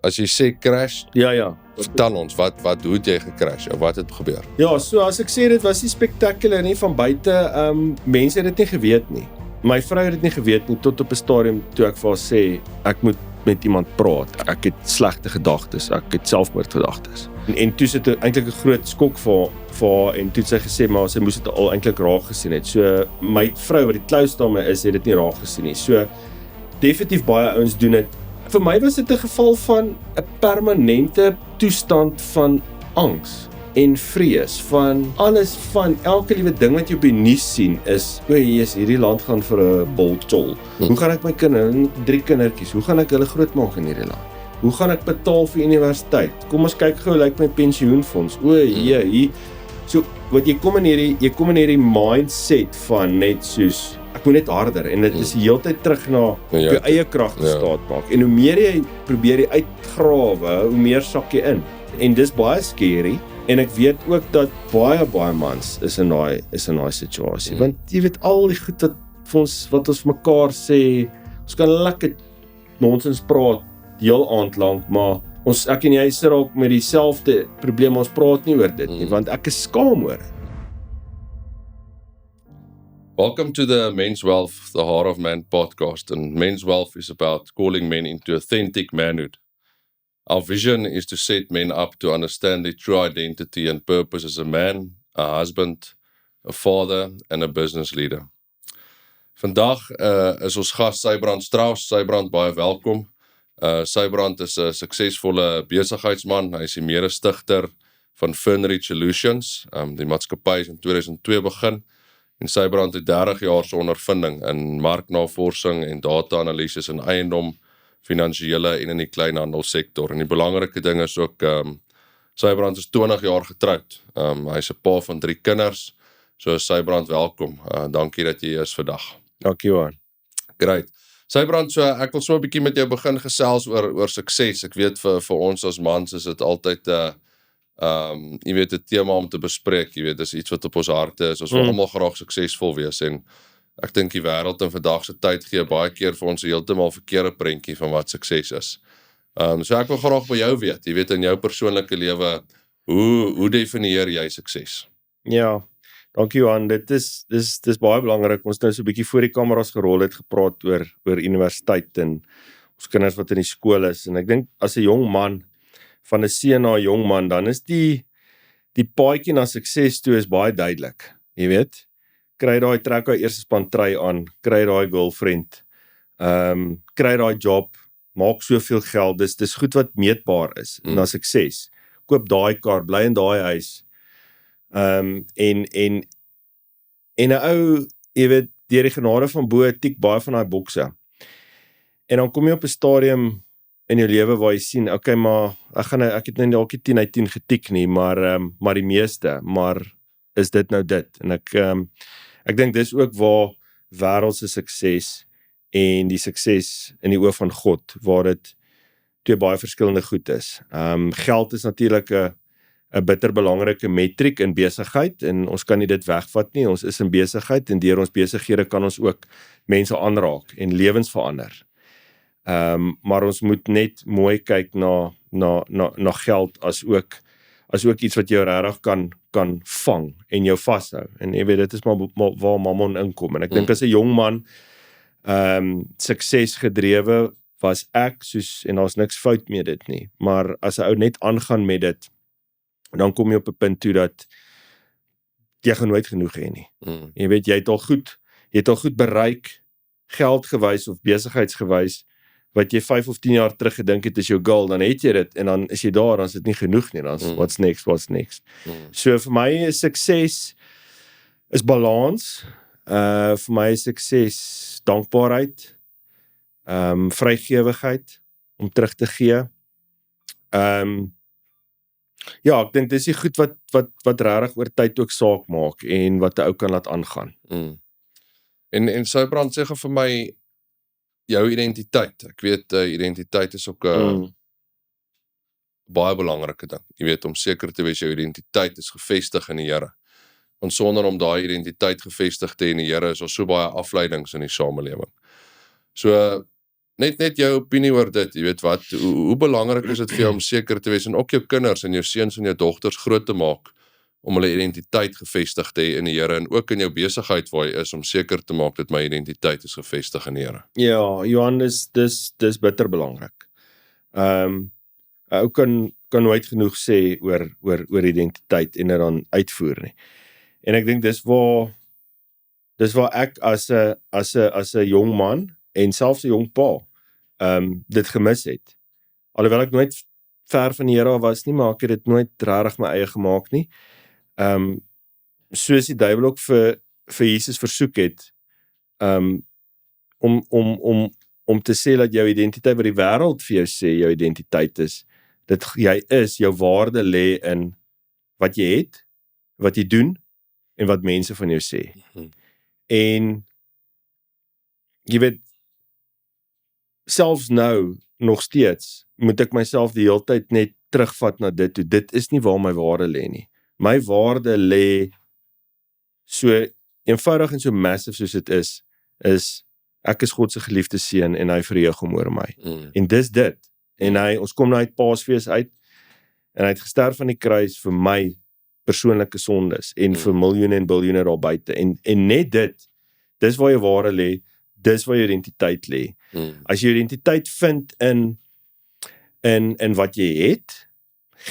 as jy sê crash, Ja. vertel ons, hoe het jy gecrash, of wat het gebeur? Ja, so as ek sê, dit was nie spectacular nie, van buite, mense het dit nie geweet nie. My vrou het dit nie geweet nie, tot op 'n stadium toe ek vir haar sê, ek moet met iemand praat, ek het slegte gedagtes, ek het selfmoordgedagtes. En toe sit dit eintlik 'n groot skok vir haar, en toe het sy gesê, maar sy moes dit al eintlik raak gesien het. So, my vrou wat die close daarmee is, het dit nie raak gesien nie. So, definitief baie ouens doen dit. Vir my was dit 'n geval van 'n permanente toestand van angs en vrees, van alles, van elke liewe ding wat jy op die nuus sien is, hierdie land gaan vir 'n boltol. Hoe gaan ek my kinders, 3 kindertjies, hoe gaan ek hulle grootmaak in hierdie land? Hoe gaan ek betaal vir universiteit? Kom ons kyk gou, lyk my pensioenfonds. Hier. So, wat jy kom in hierdie mindset van net soos, ek moet net harder, en dit is die hele tyd terug na op jou eie krag te staat maak. En hoe meer jy probeer jy uitgrawe, hoe meer sak jy in. En dis baie scary, en ek weet ook dat baie mans is in daai situasie. Want jy weet al die goed wat ons mekaar sê, ons kan lekker nonsens praat heel aand lank, maar ek en jy sit ook met dieselfde probleem, ons praat nie oor dit nie, want ek is skaam oor dit. Welcome to the Men's Wealth, the Heart of Man podcast, and Men's Wealth is about calling men into authentic manhood. Our vision is to set men up to understand their true identity and purpose as a man, a husband, a father, and a business leader. Vandag is ons gas Sybrand Strauss. Sybrand, baie welkom. Sybrand is 'n suksesvolle besigheidsman. Hy is die mede-stigter van Fernreach Solutions. Die maatskappy is in 2002 begin. En Sybrand het 30 jaar se ondervinding in marknavorsing en data-analises in eiendom, finansiële en in die kleinhandelssektor. En die belangrike ding is ook, Sybrand is 20 jaar getroud. Hy is 'n pa van 3 kinders. So Sybrand, welkom. Dankie dat jy hier is vandag. Dankie, Johan. Great. Sybrand, so ek wil so 'n bietjie met jou begin gesels oor sukses. Ek weet vir ons as mans is dit altyd jy weet 'n tema om te bespreek. Jy weet, dis iets wat op ons harte is. Ons wil almal graag suksesvol wees, en ek dink die wêreld in vandag se tyd gee baie keer vir ons 'n heeltemal verkeerde prentjie van wat sukses is. So ek wil graag by jou weet, jy weet, in jou persoonlike lewe, hoe definieer jy sukses? Ja, dankie Johan, dit is baie belangrik. Ons nou so 'n bietjie voor die kameras gerol het gepraat oor universiteit en ons kinders wat in die skool is, en ek dink as 'n jong man, van 'n seun na 'n jong man, dan is die paadjie na sukses toe is baie duidelik, jy weet, trek daai eerste span trui aan, kry daai girlfriend, kry daai job, maak soveel geld, dis goed wat meetbaar is, na sukses, koop daai kar, bly in daai huis, en 'n ou, jy weet, deur die genade van bo, tik baie van daai bokse, en dan kom jy op 'n stadium in jou lewe waar jy sien, okay, maar ek het nou dalk nie 10 uit 10 getik nie, maar die meeste, maar is dit nou dit? En ek dink dis ook waar wêreldse sukses en die sukses in die oë van God, waar dit twee baie verskillende goed is. Geld is natuurlik 'n bitter belangrike metriek in besigheid, en ons kan nie dit wegvat nie. Ons is in besigheid, en deur ons besighede kan ons ook mense aanraak en lewens verander. Maar ons moet net mooi kyk na geld as ook iets wat jou regtig kan vang en jou vashou. En jy weet, dit is maar waar mammon inkom. En ek dink as 'n jong man sukses gedrewe was ek, en daar's niks fout met dit nie. Maar as 'n ou net aangaan met dit, dan kom jy op 'n punt toe dat jy gaan nooit genoeg hê nie. Jy weet, jy het al goed bereik, geldgewys of besigheidsgewys, wat jy 5 of 10 jaar terug gedink het is jou goal, dan het jy dit, en dan is jy daar, dan is dit nie genoeg nie, dan is what's next. So vir my is sukses is balans, vir my is sukses dankbaarheid, vrygewigheid, om terug te gee. Ja, ek dink dis die goed wat regtig oor tyd ook saak maak, en wat 'n ou kan laat aangaan. En Sybrand, sê vir my, jou identiteit. Ek weet, identiteit is ook 'n baie belangrike ding. Jy weet, om seker te wees jou identiteit is gevestig in die Here. Want sonder om daai identiteit gevestig te hê in die Here, is daar so baie afleidings in die samelewing. So, net jou opinie oor dit, jy weet wat, hoe belangrik is dit vir jou om seker te wees, en ook jou kinders en jou seuns en jou dogters groot te maak, om hulle identiteit gevestig te hê in die Here, en ook in jou besigheid waar jy is, om seker te maak dat my identiteit is gevestig in die Here. Ja, Johan, dis bitter belangrik. Ou kan nooit genoeg sê oor identiteit en dit dan uitvoer nie. En ek dink dis waar ek as 'n jong man en selfs 'n jong pa dit gemis het. Alhoewel ek nooit ver van die Here was nie, maar ek het dit nooit regtig my eie gemaak nie. Soos die duiwel ook vir Jesus versoek het, om te sê dat jou identiteit, wat die wêreld vir jou sê jou identiteit is, dat jy is, jou waarde lê in wat jy het, wat jy doen, en wat mense van jou sê. En jy weet, selfs nou, nog steeds, moet ek myself die hele tyd net terugvat na dit toe. Dit is nie waar my waarde lê nie. My waarde lê so eenvoudig en so massive soos dit is ek is God se geliefde seun en hy verheug hom oor my. En dis dit. En ons kom nou uit Paasfees uit, en hy het gesterf aan die kruis vir my persoonlike sondes, en vir miljoene en biljoene daar buite. En net dit, dis waar jou waarde lê, dis waar jou identiteit lê. As jy identiteit vind in wat jy het,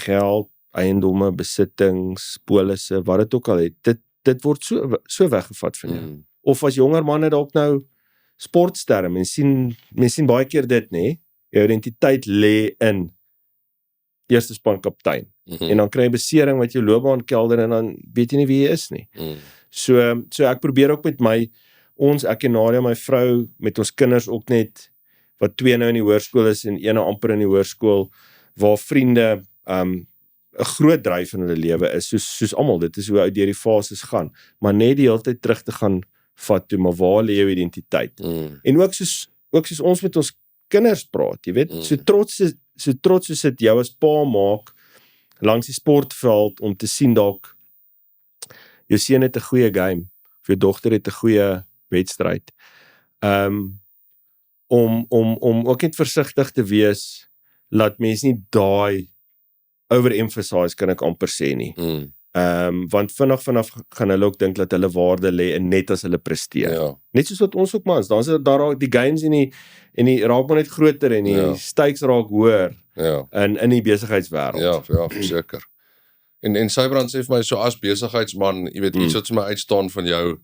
geld, eiendomme, besittings, polisse, wat dit ook al het, dit word so weggevat van jou. Of as jonger manne dalk nou sportsterre, mens sien baie keer dit, nê? Jou identiteit lê in eerste span kaptein. En dan kry jy besering wat jou loopbaan kelder, en dan weet jy nie wie jy is nie. So ek probeer ook met ek en Nadia, my vrou, met ons kinders ook net, wat 2 nou in die hoërskool is, en 1 amper in die hoërskool, waar vriende 'n groot dryf in hulle lewe is, soos almal, dit is hoe uit deur die fases gaan, maar net die hele tyd terug te gaan vat toe, maar waar lê jou identiteit? En ook soos ons met ons kinders praat, jy weet, so trots soos dit jou as pa maak, langs die sportveld, om te sien dalk, jou seun het 'n goeie game, of jou dogter het 'n goeie wedstryd, om ook net versigtig te wees, laat mens nie daai overemphasize, kan ek amper sê nie. Want vinnig gaan hulle ook dink dat hulle waarde lê in net as hulle presteer. Ja. Net soos wat ons ook mans, dan is daar die games en die raak maar net groter, en die stakes raak hoër in die besigheidswêreld. Ja, verseker. En Sybrand sê vir my, so as besigheidsman, jy weet, iets wat vir my uitstaan van jou,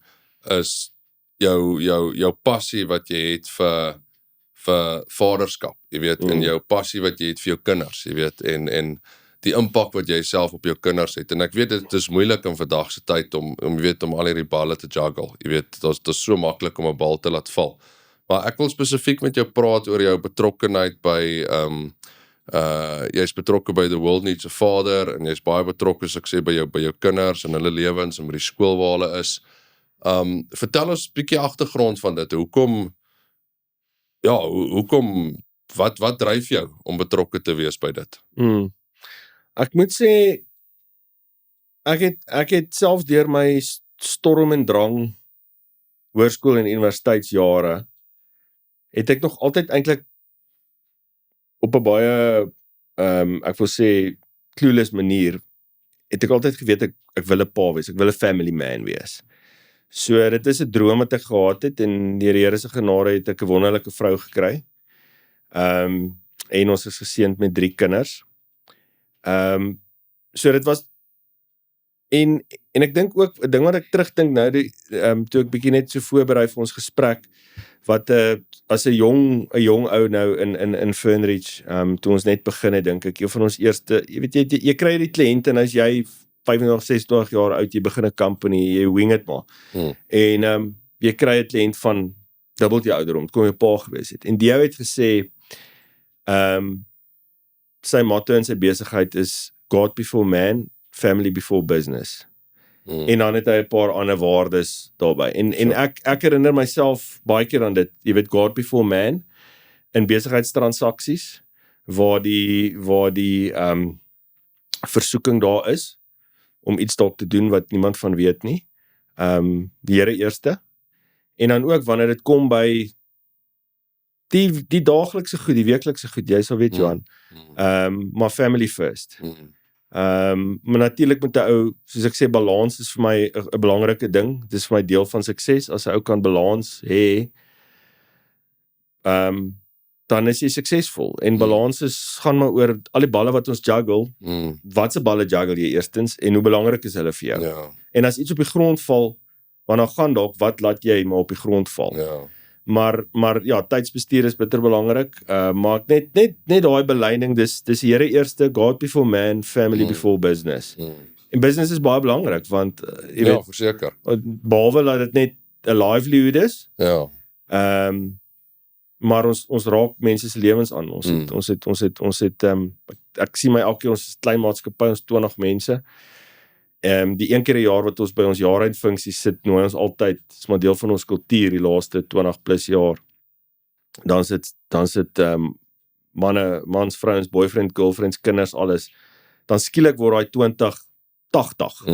is jou passie wat jy het vir vaderskap, jy weet, en jou passie wat jy het vir jou kinders, jy weet, en die impak wat jy self op jou kinders het, en ek weet, dit is moeilik in vandag se tyd om al hierdie balle te juggle, jy weet, dit is so maklik om 'n bal te laat val, maar ek wil spesifiek met jou praat oor jou betrokkenheid by, jy's betrokke by The World Needs a Father, en jy's baie betrokke, as ek sê, by jou kinders, en hulle lewens, en by die skool waar hulle is. Vertel ons 'n bietjie agtergrond van dit, hoekom, wat dryf jou om betrokke te wees by dit? Ek moet sê, ek het selfs deur my storm en drang hoërskool en universiteitsjare, het ek nog altyd eintlik op 'n baie, ek wil sê, clueless manier, het ek altyd geweet, ek wil 'n pa wees, ek wil 'n family man wees. So dit is 'n droom wat ek gehad het, en deur die Here se genade het ek 'n wonderlike vrou gekry. En ons is geseënd met 3 kinders. So dit was, en ek dink ook, 'n ding wat ek terugdink nou, toe ek bietjie net so voorberei vir ons gesprek, wat as 'n jong ou nou in Fernridge, toe ons net begin het, dink ek, een van ons eerste, jy weet, jy kry die kliënte, en as jy 25, 26 jaar oud, jy begin 'n company, jy wing het maar, en jy kry 'n kliënt van dubbel jou ouderdom, het kon jou pa gewees het, en die ou het gesê, sy motto in sy besigheid is God before man, family before business. En dan het hy 'n paar ander waardes daarbey. En ek herinner myself baie keer aan dit, jy weet, God before man, in besigheidstransaksies, waar die versoeking daar is, om iets dalk te doen wat niemand van weet nie, die Here eerste, en dan ook wanneer dit kom by die daaglikse goed, die weeklikse goed, jy sal weet Johan, maar family first. Maar natuurlik met 'n ou, soos ek sê, balans is vir my 'n belangrike ding. Dit is vir my deel van sukses. As 'n ou kan balans hê, dan is jy suksesvol. En balans gaan maar oor al die balle wat ons juggle. Wat se balle juggle jy eerstens en hoe belangrik is hulle vir jou? Ja. En as iets op die grond val, wanneer gaan dalk, wat laat jy maar op die grond val? Ja. Maar ja, tydsbestuur is bitter belangrik. Maar net daai beleiding, dis die Here eerste, God before man, family before business. En business is baie belangrik, want jy weet, verseker. Behalwe dat dit net 'n livelihood is, Ja. maar ons raak mense se lewens aan. Ons het ek sien my elke keer, ons is 'n klein maatskappy, ons 20 mense. Die een keer 'n jaar wat ons by ons jaaruitfunksie sit, nooi ons altyd, is maar deel van ons kultuur, die laaste 20 plus jaar. Dan sit mans, vrouens, boyfriend, girlfriends, kinders, alles. Dan skielik word daai 20, 80.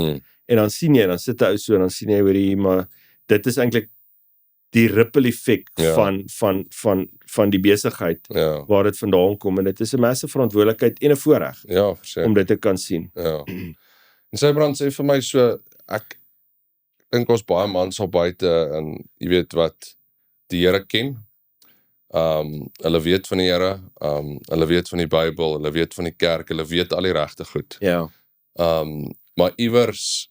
En dan sien jy, dan sit 'n ou so, en dan sien jy, hoorie, maar dit is eintlik die ripple effek van die besigheid, waar dit vandaan kom, en dit is 'n massive verantwoordelikheid en 'n voorreg, om dit te kan sien. Ja. En Sybrand sê vir my so, ek dink ons baie mans al buite, en jy weet wat, die Here ken, hulle weet van die Here, hulle weet van die Bybel, hulle weet van die kerk, hulle weet al die regte goed. Ja. Maar iewers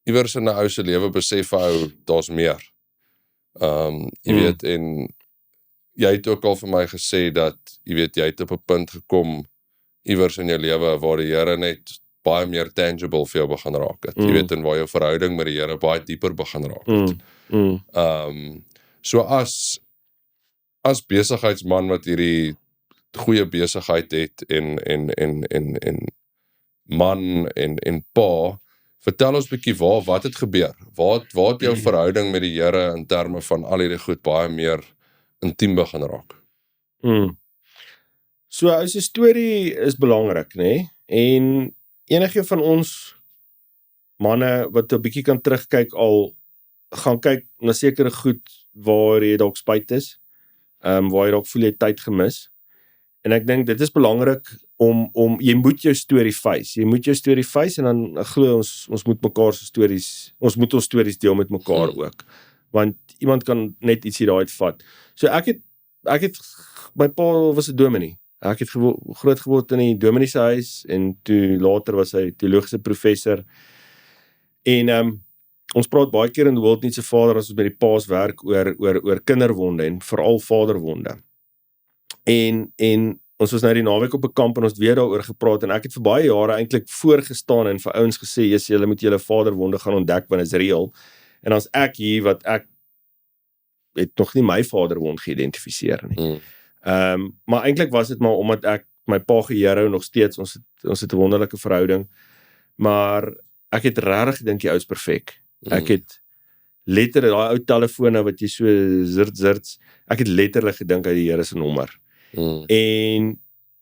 in 'n ou se lewe besef hy, daar's meer. Jy weet, en jy het ook al vir my gesê dat, jy weet, jy het op 'n punt gekom, iewers in jou lewe, waar die Here net baie meer tangible vir jou begin raak het. Jy weet, en waar jou verhouding met die Here baie dieper begin raak het. So as besigheidsman wat hierdie goeie besigheid het, en man en pa, vertel ons bietjie wat het gebeur? Waar het jou verhouding met die Here in terme van al hierdie goed baie meer intiem begin raak? So, as 'n storie is belangrik, né? En enige van ons manne wat 'n bietjie kan terugkyk, al gaan kyk na sekere goed waar jy dalk spyt is, waar jy dalk voel jy tyd gemis. En ek dink dit is belangrik om jy moet jou storie face. Jy moet jou storie face, en dan glo ons moet mekaar se stories, ons moet ons stories deel met mekaar ook. Want iemand kan net ietsie daaruit vat. So ek het my pa was 'n dominee. Ek het groot geword in die dominee se huis, en toe later was hy teologiese professor. En ons praat baie keer in die World Needs se Vader, as ons met die paas werk, oor kinderwonde, en veral vaderwonde. En ons was nou die naweek op 'n kamp, en ons het weer daaroor gepraat, en ek het vir baie jare eintlik voorgestaan en vir ouens gesê, julle moet julle vaderwonde gaan ontdek, want is reël. En as ek hier, wat ek het nog nie my vaderwond geïdentifiseer nie. Maar eintlik was dit maar omdat ek my pa gehou nog steeds, ons het 'n wonderlike verhouding, maar ek het regtig gedink die ou is perfek. Ek het letterlik daai ou telefone wat jy so zirts, ek het letterlik gedink hy die Here se nommer. En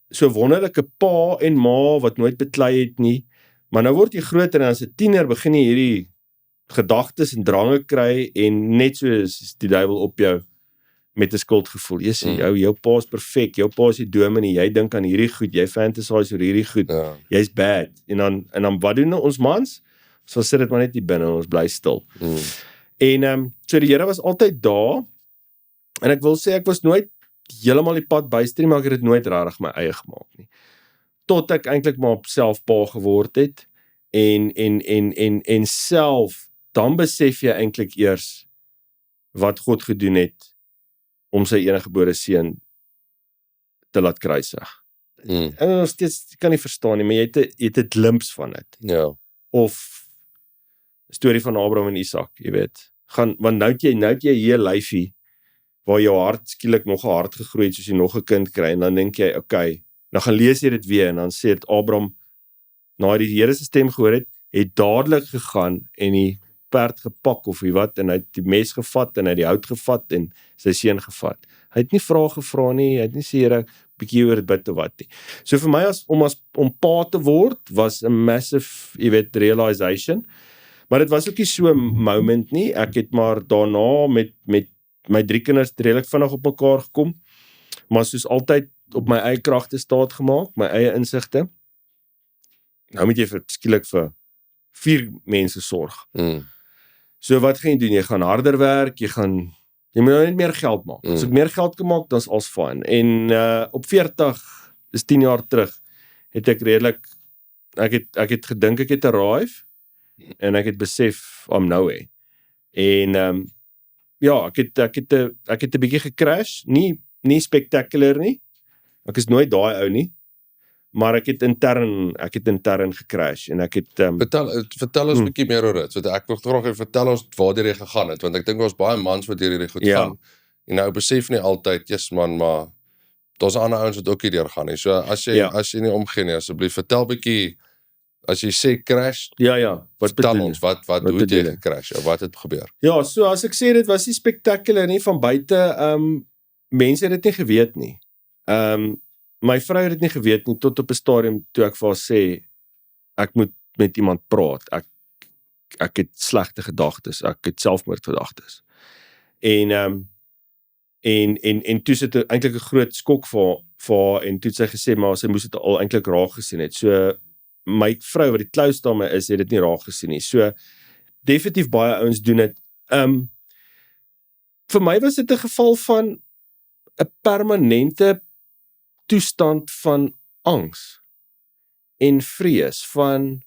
so wonderlike pa en ma wat nooit beklei het nie, maar nou word jy groter, en as 'n tiener begin jy hierdie gedagtes en drange kry, en net so is die duiwel op jou met 'n skuldgevoel. Jy sê, jou pa is perfek, jou pa is die dominee, jy dink aan hierdie goed, jy fantasize oor hierdie goed, jy's bad. En dan wat doen ons mans? So sit dit maar net hier binne, en ons bly stil. En so die Here was altyd daar, en ek wil sê, ek was nooit heeltemal die pad bystuur, maar ek het dit nooit regtig my eie gemaak nie. Tot ek eintlik maar self pa geword het, en self, dan besef jy eintlik eers wat God gedoen het om sy eniggebore seun te laat kruisig. En nog steeds kan nie verstaan nie, maar jy het 'n glimpse van dit. Ja. Of storie van Abraham en Isak, jy weet. Want nou het jy hier lyfie waar jou hart skielik nog 'n hart gegroei het, soos jy nog 'n kind kry, en dan dink jy, okay, dan gaan lees jy dit weer, en dan sê dit Abraham, na die Here se stem gehoor het dadelik gegaan en die perd gepak of wat, en hy het die mes gevat, en hy het die hout gevat, en sy seun gevat. Hy het nie vrae gevra nie, hy het nie sê, Here, bietjie oor dit bid of wat nie. So vir my, om pa te word, was 'n massive, jy weet, realization, maar dit was ook nie so 'n moment nie. Ek het maar daarna met my 3 kinders redelik vinnig op mekaar gekom, maar soos altyd op my eie kragte staat gemaak, my eie insigte. Nou moet jy skielik vir 4 mense sorg. So wat gaan jy doen? Jy gaan harder werk, jy moet nou net meer geld maak. As ek meer geld kan maak, dan is alles fyn. En op 40, is 10 jaar terug, het ek redelik, ek het gedink ek het arrive, en ek het besef, I'm nowhere. En ja, ek het 'n bietjie gecrash, nie spectacular nie. Ek is nooit daai ou nie, maar ek het intern gecrash en ek het Vertel ons bietjie meer oor dit. Want ek wil graag vertel ons waar jy gegaan het, want ek dink ons baie mans wat hierdie goed gaan. En nou besef nie altyd, yes man, maar daar's ander ouens wat ook hierdeur gaan nie. So as jy nie omgee nie, asseblief vertel bietjie. As jy sê crash, wat vertel ons, wat hoe het jy gecrash, of wat het gebeur? Ja, so as ek sê, dit was nie spectacular nie, van buite, mense het dit nie geweet nie. My vrou het dit nie geweet nie, tot op 'n stadium toe ek vir haar sê, ek moet met iemand praat, ek het slegte gedagtes, ek het selfmoordgedagtes. En toe sit eintlik 'n groot skok vir haar, en toe het sy gesê, maar sy moes dit al eintlik raak gesien het. So, my vrou wat die close daarmee is, het dit nie raak gesien nie. So, definitief baie ouens doen dit. Vir my was dit 'n geval van 'n permanente toestand van angs en vrees, van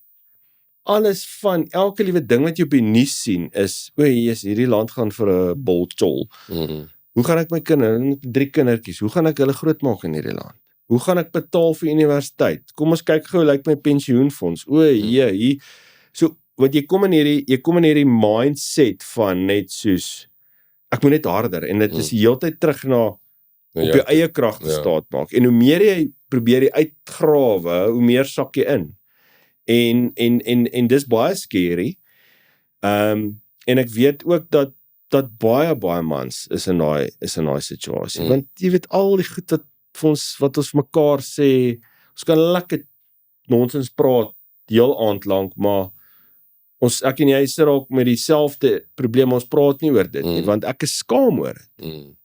alles, van elke liewe ding wat jy op die nuus sien is, hierdie land gaan vir 'n bolchol. Hoe gaan ek my kinders, 3 kindertjies, hoe gaan ek hulle grootmaak in hierdie land? Hoe gaan ek betaal vir universiteit? Kom ons kyk gou, lyk my pensioenfonds. Hier. So, wat jy kom in hierdie mindset van net soos, ek moet net harder, en dit is die hele tyd terug na op jou eie kragte staat maak. En hoe meer jy probeer jy uitgrawe, hoe meer sak jy in. En dis baie scary. En ek weet ook dat baie mans is in daai situasie. Want jy weet al die goed wat ons mekaar sê, ons kan lekker nonsens praat die heel aand lank, maar ek en jy sit ook met dieselfde probleem, ons praat nie oor dit nie, want ek is skaam oor dit.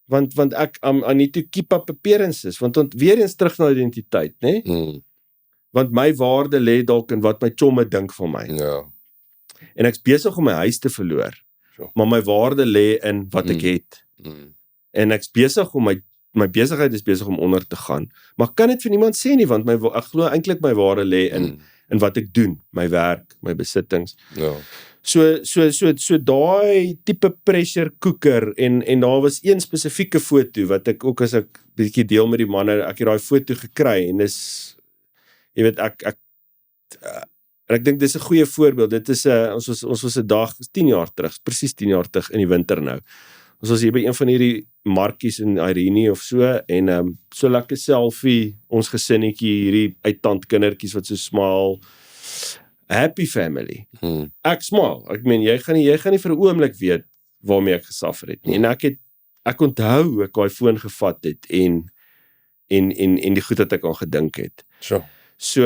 Want ek, I need to keep up appearances, want weer eens terug na identiteit, né? Want my waarde lê dalk in wat my chomme dink van my. En ek's besig om my huis te verloor, maar my waarde lê in wat ek het. En ek's besig om my besigheid is besig om onder te gaan, maar kan dit vir niemand sê nie, want ek glo eintlik my waarde lê in wat ek doen, my werk, my besittings. So daai tipe pressure cooker, en daar was een spesifieke foto, wat ek ook as ek bietjie deel met die manne, ek het daai foto gekry, en dis, jy weet, ek dink dis 'n goeie voorbeeld, dit is, ons was 'n dag, 10 jaar terug, presies 10 jaar terug, in die winter nou. Ons was hier by een van hierdie markies in Irene of so, en so lekker selfie, ons gesinnetjie, hierdie uittand kindertjies wat so smaal, happy family. Ek smaal, ek meen, jy gaan nie vir 'n oomblik weet waarmee ek gesuffer het nie. En ek onthou hoe ek daai foon gevat het, en die goed wat ek aan gedink het. So,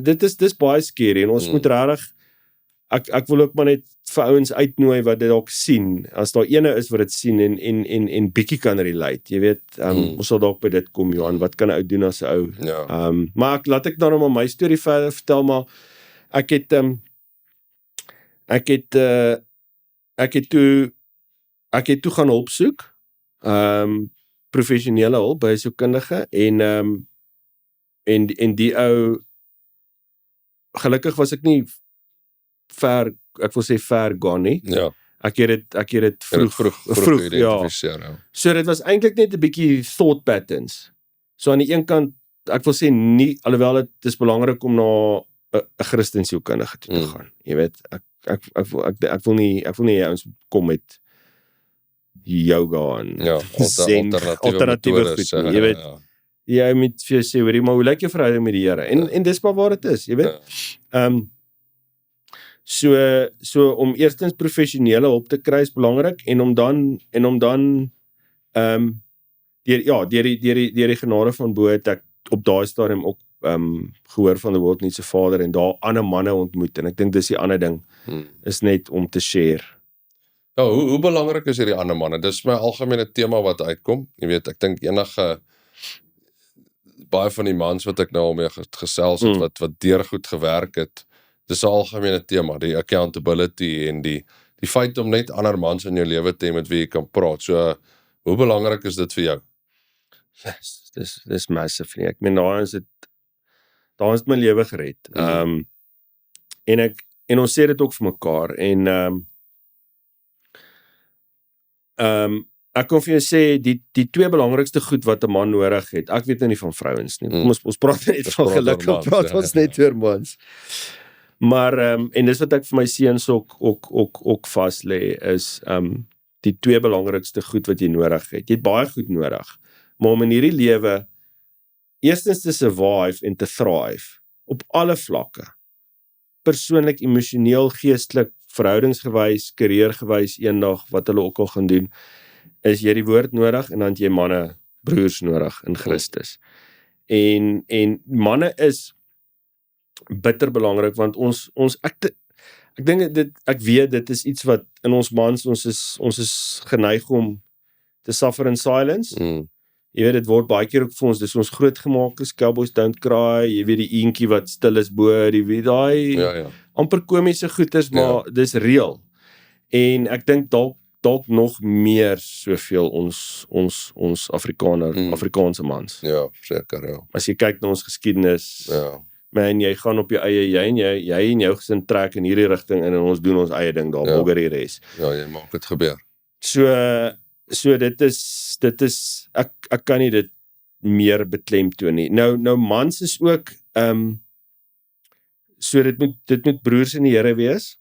dis baie scary, en ons moet regtig, ek wil ook maar net vir ouens uitnooi wat dit dalk sien, as daar ene is wat dit sien, en bietjie kan relate, jy weet, ons sal dalk by dit kom, Johan, wat kan 'n ou doen as 'n ou? Maar laat ek dan maar my storie verder vertel, maar ek het toe gaan hulp soek, professionele hulp by 'n sielkundige, en die ou, gelukkig was ek nie ek wil sê ver gone nie. Ek het dit vroeg identifiseer. So dit was eintlik net 'n bietjie thought patterns. So aan die een kant, ek wil sê nie, alhoewel dit is belangrik om na 'n Christen sielkundige toe te gaan. Jy weet, ek wil nie ouens kom met yoga en alternatiewe goed nie. Jy weet, jy moet vir jou sê, hoorie, maar hoe lyk jou verhouding met die Here? En dis maar waar dit is, jy weet. So om eerstens professionele hulp te kry is belangrik, en om dan deur die genade van bo het ek op daai stadium ook gehoor van die World Needs a Father, en daar ander manne ontmoet, en ek dink dis die ander ding, is net om te share. Ja, hoe belangrik is hierdie ander manne? Dis my algemene tema wat uitkom. Jy weet, ek dink baie van die mans wat ek nou al mee gesels het, wat deurgoed gewerk het, dis 'n algemene tema, die accountability en die feit om net ander mans in jou lewe te hê met wie jy kan praat. So, hoe belangrik is dit vir jou? Yes, dis massively. Ek meen, daar is my lewe gered. En ons sê dit ook vir mekaar, en ek kan vir jou sê, die twee belangrikste goed wat 'n man nodig het, ek weet nou nie van vrouens nie, ons praat net van geluk, praat ons net oor mans. Maar, en dis wat ek vir my seuns ook vas lê, is, die twee belangrikste goed wat jy nodig het. Jy het baie goed nodig, maar om in hierdie lewe, eerstens te survive en te thrive, op alle vlakke, persoonlik, emosioneel, geestelik, verhoudingsgewys, karriergewys, eendag, wat hulle ook al gaan doen, is jy die woord nodig, en dan het jy manne, broers nodig in Christus. En manne is bitter belangrik, want ek dink ek weet, dit is iets wat in ons mans, ons is geneig om te suffer in silence. Jy weet, dit word baie keer ook vir ons, dis ons grootgemaak is, Cowboys Don't Cry, jy weet die eentjie wat stil is bo, jy weet daai amper komiese goeders, maar dis real. En ek dink dalk nog meer soveel ons Afrikaanse mans. Ja, seker, ja. As jy kyk na ons geskiedenis, man, jy gaan op jou eie, jy en jou gesin trek in hierdie rigting in, en ons doen ons eie ding daar, bogger die res. Ja, jy maak dit gebeur. So dit is, ek kan nie dit meer beklemtoon nie. Nou mans is ook, so dit moet broers in die Here wees,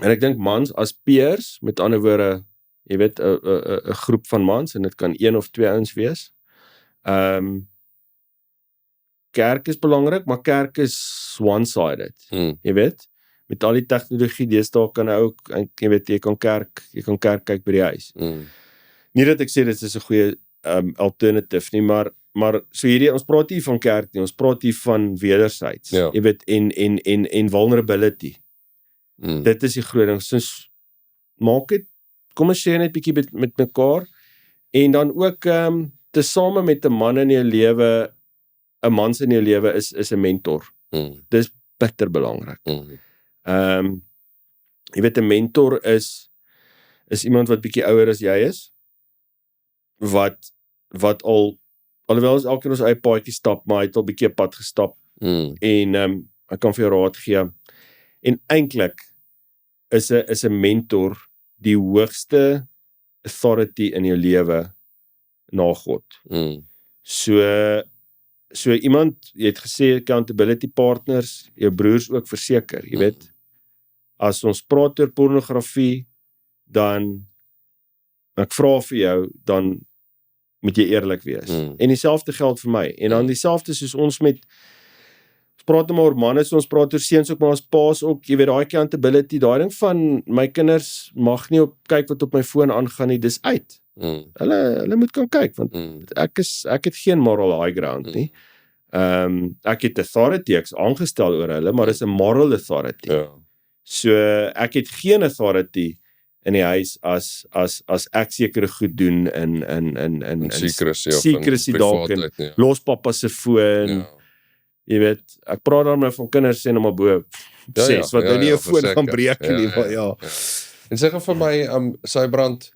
en ek dink mans as peers, met ander woorde, jy weet, 'n groep van mans, en dit kan 1 of 2 ouens wees. Kerk is belangrik, maar kerk is one-sided, jy weet, met al die tegnologie, deesdae kan ook, jy weet, jy kan kerk kyk by die huis. Nie dat ek sê dit is 'n goeie alternative nie, maar so hierdie, ons praat hier van kerk nie, ons praat hier van wederzijds, jy weet, en vulnerability. Dit is die groot ding, soos, maak het, kom ons sê net bietjie met mekaar, en dan ook, tesame met 'n man in jou lewe, 'n mans in jou lewe is 'n mentor. Dis bitter belangrik. Jy weet, 'n mentor is iemand wat bietjie ouer as jy is, wat alhoewel ons elkeen ons eie paadjie stap, maar hy het al bietjie 'n pad gestap, en ek kan vir jou raad gee, en eintlik is 'n mentor die hoogste authority in jou lewe na God. So iemand, jy het gesê accountability partners, jou broers ook verseker, jy weet, as ons praat oor pornografie, dan, ek vra vir jou, dan moet jy eerlik wees. En dieselfde geld vir my, en dan dieselfde soos ons praat maar oor manne, so ons praat oor seuns ook, maar ons paas ook, jy weet, daai accountability, daai ding van, my kinders mag nie kyk wat op my foon aangaan nie, dis uit. Hulle moet kan kyk, want ek het geen moral high ground nie. Ek het authority, ek is aangestel oor hulle, maar dis 'n moral authority. So, ek het geen authority in die huis as ek sekere goed doen in secrecy dalk, en los pappa se foon, jy weet, ek praat dan nou van kinders sê nou maar bo 6, wat nou nie 'n foon gaan breek nie, maar ja. En sê vir my, Sybrand,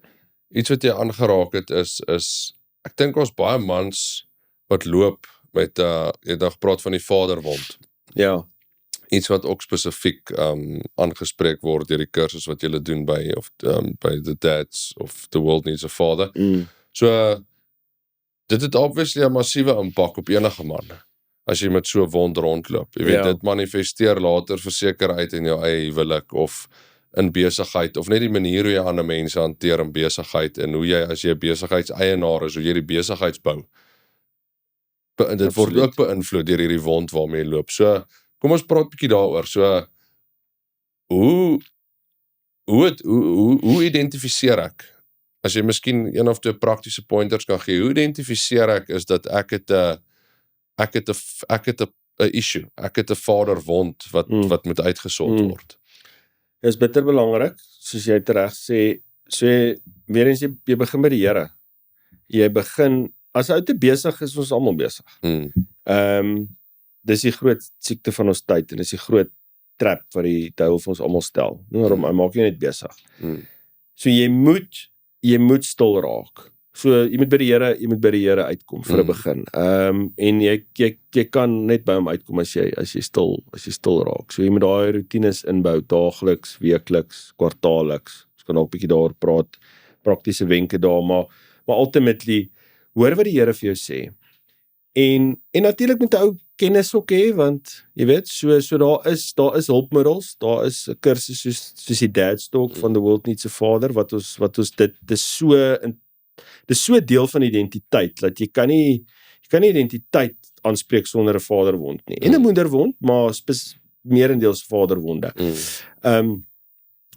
iets wat jy aangeraak het is ek dink ons baie mans wat loop met, jy het gepraat van die vaderwond. Ja. Iets wat ook spesifiek aangespreek word deur die kursus wat julle doen by The Dads of The World Needs a Father. So, dit het obviously 'n massiewe impak op enige man, as jy met so 'n wond rondloop. Jy weet, dit manifesteer later verseker uit in jou eie huwelik, of in besigheid, of net die manier hoe jy ander mense hanteer in besigheid, en hoe jy, as jy 'n besigheidseienaar is, hoe jy die besigheidsbou. Dit word ook beïnvloed deur hierdie wond waarmee jy loop. So, kom ons praat 'n bietjie daaroor. So, hoe identifiseer ek? As jy miskien 1 of 2 praktiese pointers kan gee, hoe identifiseer ek is dat ek het 'n issue, ek het 'n vaderwond wat moet uitgesort word? Is bitter belangrik, soos jy reg sê, weer eens jy begin by die Here. Jy begin, as ou te besig is, ons almal besig. Dis die groot siekte van ons tyd, en dis die groot trap wat die duiwel vir ons almal stel. Waarom, hy maak jou net besig. So jy moet stil raak. So jy moet by die Here uitkom vir 'n begin. En jy kan net by hom uitkom as jy stil raak. So jy moet daai roetines inbou, daagliks, weekliks, kwartaalliks. Ons kan ook 'n bietjie daaroor praat, praktiese wenke daar, maar ultimately hoor wat die Here vir jou sê. En natuurlik moet 'n ou kennis ook hê, want jy weet, so daar is hulpmiddels, daar is 'n kursus soos die Dad's Talk van The World Needs a Father, wat ons dis so deel van identiteit, dat jy kan nie identiteit aanspreek sonder 'n vaderwond nie. En 'n moederwond, maar meerendeels vaderwonde.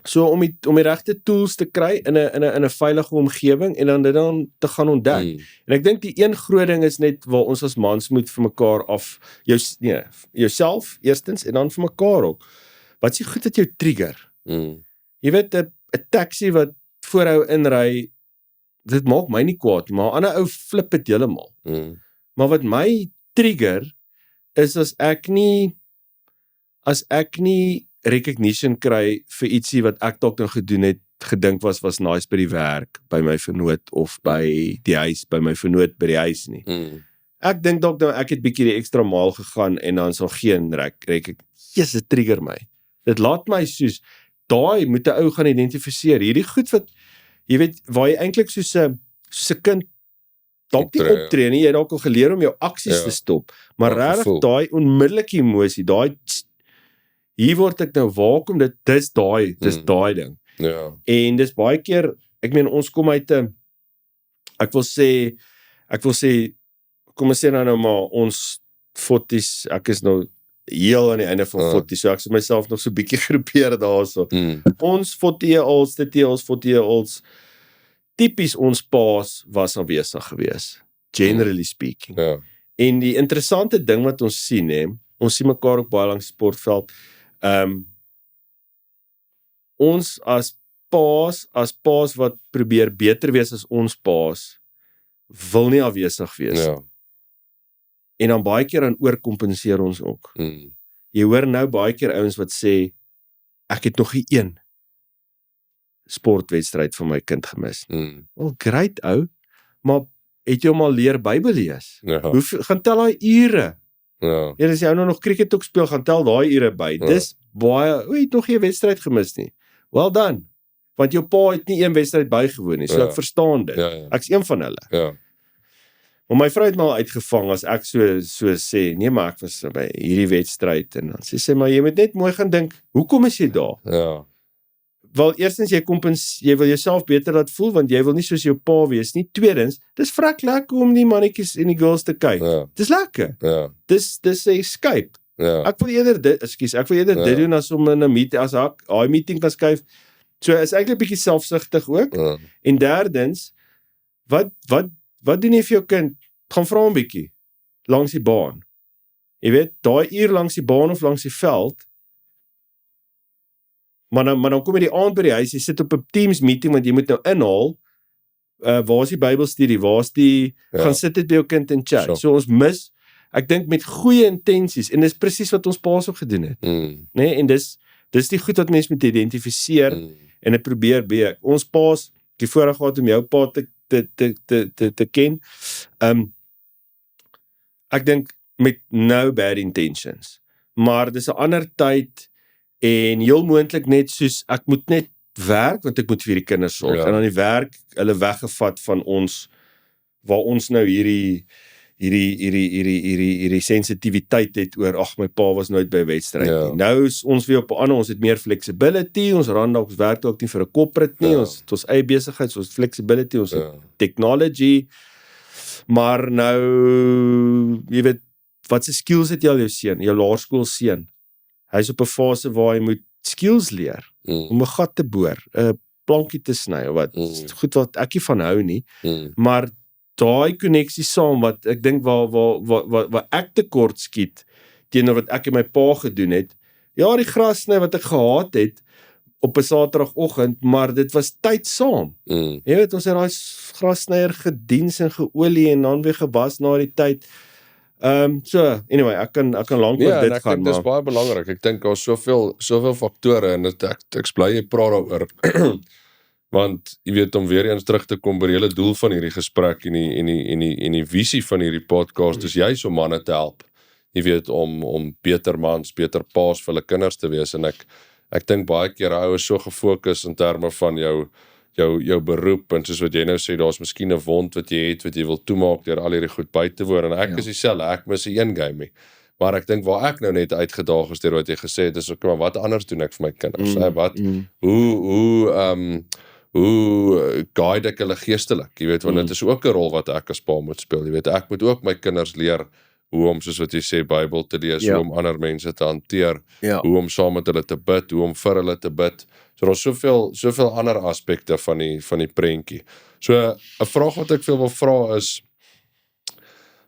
So om die regte tools te kry in 'n veilige omgewing en dan dit dan te gaan ontdek. En ek dink die een groot ding is net waar ons as mans moet vir mekaar jouself eerstens en dan vir mekaar ook. Wat is die goed wat jou trigger? Jy weet, 'n taxi wat voor jou inry, dit maak my nie kwaad, maar 'n ander ou flip dit heeltemal. Maar wat my trigger is as ek nie recognition kry vir ietsie wat ek dalk nou gedoen het, gedink was nice by die werk, by my vernoot, of by die huis, by my vernoot by die huis nie. Ek dink dalk nou, ek het bietjie die ekstra maal gegaan, en dan sal geen dit trigger my. Dit laat my soos, daai moet 'n ou gaan identifiseer, hierdie goed wat, jy weet, waar jy eintlik soos 'n kind dalk nie optree nie, jy het dalk al geleer om jou aksies te stop, maar regtig daai onmiddellike emosie, hier word ek nou waakom, dis daai ding. En dis baie keer, ek meen, ons kom uit ek wil sê, kom ons sê nou maar, ons 40's, ek is nou heel aan die einde van 40, so ek sal myself nog so bietjie groepeer daarso. Ons 40-year-olds, typies ons paas was aanwesig gewees, generally speaking. En die interessante ding wat ons sien, ons sien mekaar ook baie langs sportveld, ons as paas wat probeer beter wees as ons paas, wil nie afwesig wees. En dan baie keer dan oorkompenseer ons ook. Jy hoor nou baie keer ouens wat sê, ek het nog nie een sportwedstryd van my kind gemis. Wel, great ou, maar het jy hom al leer Bybel lees? Gaan tel daai ure. En as jy ou nou nog cricket ook speel, gaan tel daai ure by. Dis baie, jy het nog nie 'n wedstryd gemis nie. Well done. Want jou pa het nie een wedstryd bygewoon nie, so ek verstaan dit. Ek is een van hulle. Maar my vrou het my al uitgevang as ek so sê, nee, maar ek was by hierdie wedstryd, en dan sê, maar jy moet net mooi gaan dink, hoekom is jy daar? Wel, eerstens, jy wil jouself beter laat voel, want jy wil nie soos jou pa wees nie. Tweedens, dis vrek lekker om die mannetjies en die girls te kyk. Dis lekker. Dis 'n escape. Ek wil eerder dit doen as om in 'n meeting, as daai meeting kan skuif. So is eintlik 'n bietjie selfsugtig ook. En derdens, wat doen jy vir jou kind? Gaan vra 'n bietjie langs die baan. Jy weet, daai uur langs die baan of langs die veld, maar dan kom jy die aand by die huis, jy sit op 'n Teams meeting, want jy moet nou inhaal, waar is die Bybelstudie, gaan sit dit by jou kind en chat. So ons mis, ek dink met goeie intensies, en dis presies wat ons paas ook gedoen het. En dis die goed wat mense moet identifiseer, en dit probeer beek. Ons paas, die voorreg gehad om jou pa te ken, ek dink met no bad intentions, maar dis 'n ander tyd, en heel moontlik net soos, ek moet net werk, want ek moet vir die kinders sorg, en dan die werk, hulle weggevat van ons, waar ons nou hierdie sensitiwiteit het oor, my pa was nooit by 'n wedstryd nie. Nou is ons weer op 'n ander, ons het meer flexibility, ons werk ook nie vir 'n corporate nie, ons het ons eie besigheid, ons het flexibility, ons het technology, maar nou, jy weet, wat se skills het jy al jou seun, jou laerskoolseun? Hy is op 'n fase waar hy moet skills leer, om 'n gat te boor, 'n plankie te sny, of wat, goed wat ek nie van hou nie, maar daai konneksie saam, wat ek dink waar ek tekort skiet, teenoor wat ek en my pa gedoen het, die gras sny wat ek gehaat het, op 'n Saterdagoggend, maar dit was tyd saam. Jy weet, ons het daai grassnyer gediens en geolie en dan weer gewas na die tyd. So, anyway, ek kan lank oor Ja, en dit ek gaan, dink dis maar baie belangrik. Ek dink daar's soveel faktore en ek is bly jy praat daaroor. Want jy weet om weer eens terug te kom by die hele doel van hierdie gesprek en die visie van hierdie podcast is juis om manne te help. Jy weet om beter mans, beter paas vir hulle kinders te wees en ek dink baie keer ou is so gefokus in terme van jou beroep en soos wat jy nou sê, daar's miskien 'n wond wat jy het wat jy wil toemaak deur al hierdie goed by te woon en ek is dieselfde, ek mis 'n een game nie. Maar ek dink waar ek nou net uitgedaag is deur wat jy gesê het, is ook maar wat anders doen ek vir my kinders? Hoe guide ek hulle geestelik? Jy weet, want dit is ook 'n rol wat ek as pa moet speel. Jy weet, ek moet ook my kinders leer hoe om, soos wat jy sê, Bybel te lees, hoe om ander mense te hanteer, hoe om saam met hulle te bid, hoe om vir hulle te bid. So daar's soveel ander aspekte van die prentjie. So 'n vraag wat ek wil vra is,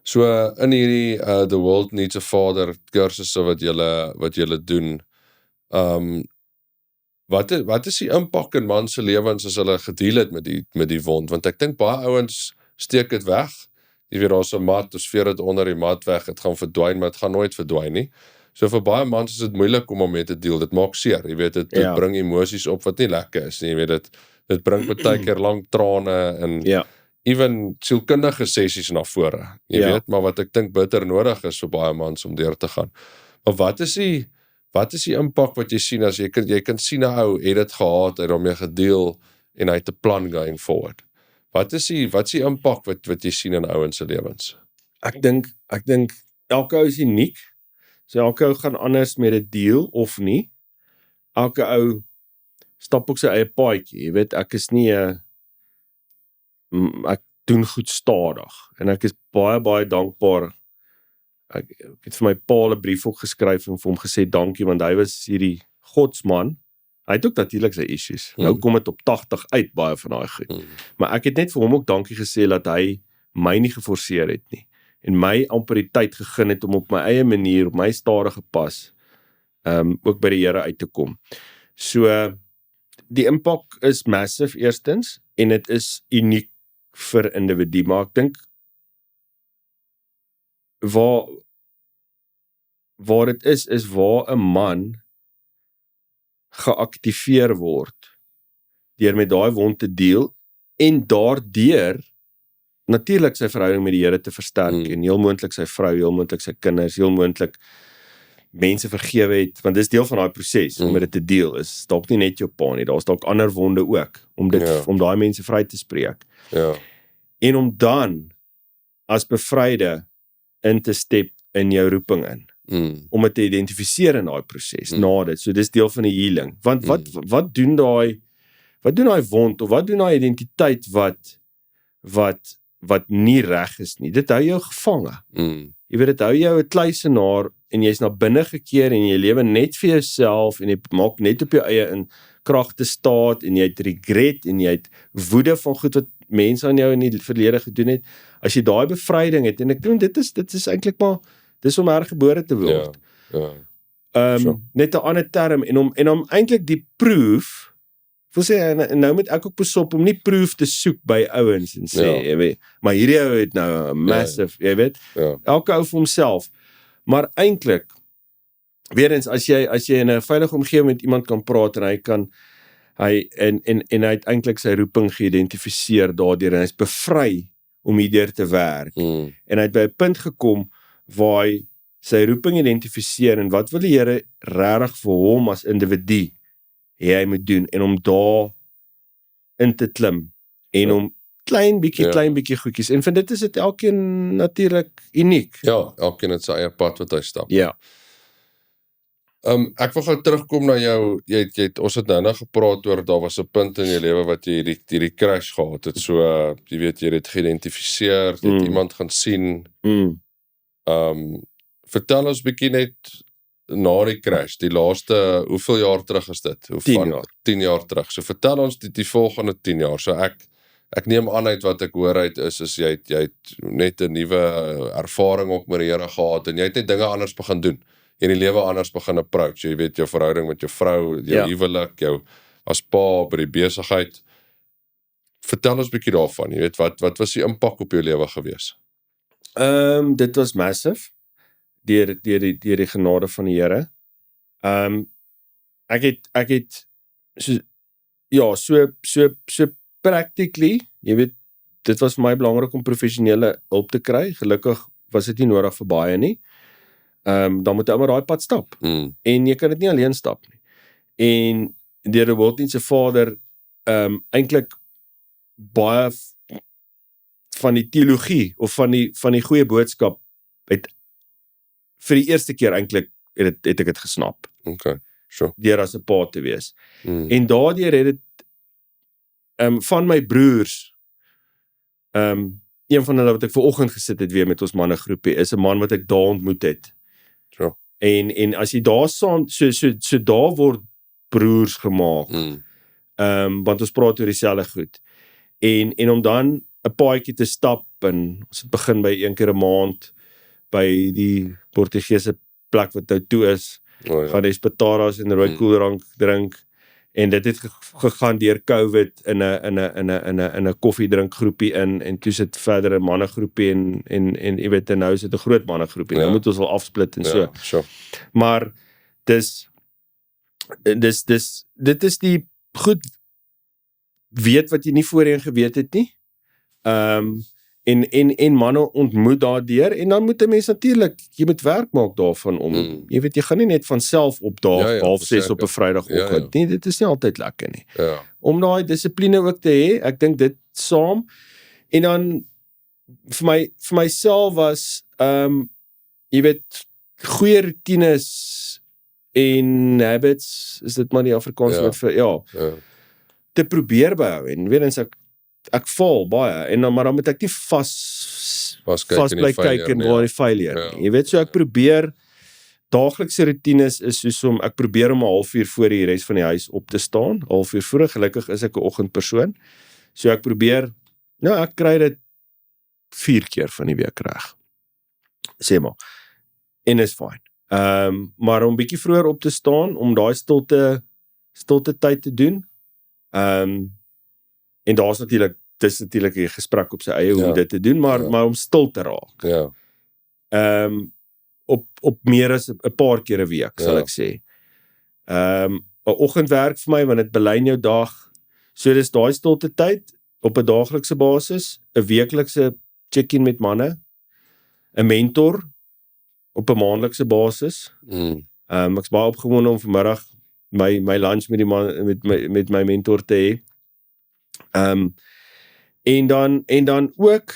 so in hierdie The World Needs a Father kursusse wat julle doen, wat is die impak in man se lewens as hulle gedeel het met die wond? Want ek dink baie ouens steek dit weg. Jy weet, daar's 'n mat, ons veer dit onder die mat weg, dit gaan verdwyn, maar dit gaan nooit verdwyn nie. So vir baie mans is dit moeilik om mee te deel. Dit maak seer, jy weet, dit bring emosies op wat nie lekker is nie. Jy weet, dit bring baie keer lang trane en even sielkundige sessies na vore. Jy weet, maar wat ek dink bitter nodig is vir baie mans om deur te gaan. Maar wat is die impak wat jy sien as jy kan sien 'n ou het dit gehad, het daarmee gedeel en hy het 'n plan going forward. Wat is die impak wat jy sien in ouens se lewens? Ek dink elke ou is uniek. So elke ou gaan anders met dit deel of nie. Elke ou stap ook sy eie paadjie. Jy weet, ek is nie ek doen goed stadig en ek is baie dankbaar. Ek het vir my pa 'n brief ook geskryf en vir hom gesê dankie, want hy was hierdie godsman. Hy het ook natuurlik sy issues. Nou kom dit op 80 uit, baie van daai goed. Maar ek het net vir hom ook dankie gesê dat hy my nie geforseer het nie. En my amper die tyd gegee het om op my eie manier, op my stadige pas, ook by die Here uit te kom. So, die impak is massive eerstens, en dit is uniek vir individu, maar ek dink, waar dit is waar 'n man geaktiveer word deur met daai wond te deel en daardeur natuurlik sy verhouding met die Here te versterk en heel moontlik sy vrou, heel moontlik sy kinders, heel moontlik mense vergewe het, want dis deel van daai proses om dit te deel, is dalk nie net jou pa nie, daar's dalk ander wonde ook om daai mense vry te spreek. En om dan as bevryde in te step in jou roeping in. Om dit te identifiseer in daai proses, na dit. So dis deel van die healing. Want wat doen daai wond, of wat doen daai identiteit wat nie reg is nie? Dit hou jou gevange. Jy weet, dit hou jou 'n kluisenaar en jy's na binne gekeer en jy lewe net vir jouself en jy maak net op jou eie in kragte staat en jy het regret en jy het woede van goed wat mense aan jou in die verlede gedoen het. As jy daai bevryding het, en ek dink dit is eintlik maar dis om hergebore te word. Net 'n ander term, en om eintlik die proof, wil sê, en nou moet ek ook besop om nie proof te soek by ouens en sê, jy weet, maar hierdie ou het nou 'n massive, jy weet, elke ou vir homself, maar eintlik, weer eens, as jy in 'n veilige omgewing met iemand kan praat, en hy het eintlik sy roeping geïdentifiseer daardeur, en hy is bevry om hierdeur te werk, en hy het by 'n punt gekom, waar hy sy roeping identifiseer, en wat wil die Here regtig vir hom as individu hy moet doen, en om daar in te klim, en om klein bietjie goedjies, en van dit is dit elkeen natuurlik uniek. Ja, elkeen het sy eie pad wat hy stap. Ek wil gou terugkom na jou, ons het nou gepraat oor, daar was 'n punt in jou lewe wat jy hierdie crash gehad het, so, jy weet, jy het geïdentifiseer, jy het iemand gaan sien, vertel ons bietjie net na die crash, die laaste, hoeveel jaar terug is dit? 10 jaar terug. So vertel ons die volgende 10 jaar. So ek neem aan uit wat ek hoor uit is jy het net 'n nuwe ervaring ook met die Here gehad en jy het net dinge anders begin doen. Jy het die lewe anders begin approach. Jy weet, jou verhouding met jou vrou, jou huwelik, as pa by die besigheid. Vertel ons 'n bietjie daarvan, jy weet, wat was die impak op jou lewe gewees? Dit was massive, deur die genade van die Here. Ek het so practically, jy weet, dit was vir my belangrik om professionele hulp te kry. Gelukkig was dit nie nodig vir baie nie. Dan moet jy maar daai pad stap. En jy kan dit nie alleen stap nie. En deur die Woorddienst se vader, eintlik baie van die teologie, of van die goeie boodskap, het vir die eerste keer eintlik het ek dit gesnap. Okay, sure. Deur as 'n pa te wees. En daardeur het dit, van my broers, een van hulle wat ek vanoggend gesit het weer met ons mannegroepie, is 'n man wat ek daar ontmoet het. Sure. En as jy daar saam, so daar word broers gemaak, want ons praat oor dieselfde goed. En om dan 'n paadjie te stap, en ons het begin by 1 keer 'n maand, by die Portugese plek wat nou toe is, gaan die spataras en rooi koeldrank drink, en dit het gegaan deur COVID in 'n koffiedrinkgroepie en toe sit verder 'n mannegroepie en jy weet, en nou is dit 'n groot mannegroepie. Nou moet ons al afsplit en so. Sure. Maar dit is die goed weet wat jy nie voorheen geweet het nie. En manne ontmoet daardeur, en dan moet 'n mens natuurlik, jy moet werk maak daarvan om, jy weet, jy gaan nie net van self opdaag, 6:30 op 'n Vrydagoggend nie, dit is nie altyd lekker nie. Om daai dissipline ook te hê, ek dink dit saam, en dan, vir myself was, jy weet, goeie routines en habits, is dit maar die Afrikaans woord vir, te probeer behou, en weer eens ek val baie, maar dan moet ek nie vas bly kyk en waar die failure nie. Jy weet, so ek probeer, daaglikse routines is soos ek probeer om 'n halfuur voor die res van die huis op te staan, halfuur vroeg, gelukkig is ek 'n oggendpersoon, so ek probeer, ek kry dit 4 keer van die week reg, sê maar, en is fine. Maar om bietjie vroeër op te staan, om daai stilte tyd te doen, en daar's natuurlik, dis natuurlik 'n gesprek op sy eie hoe dit te doen, maar om stil te raak. Op meer as 'n paar keer 'n week, sal ek sê. 'n Oggendwerk vir my, want dit belyn jou dag. So dis daai stilte tyd op 'n daaglikse basis, 'n weeklikse check-in met manne, 'n mentor op 'n maandelikse basis. Ek's baie opgewonde om vanmiddag my lunch met die man met my mentor te hê. En dan ook,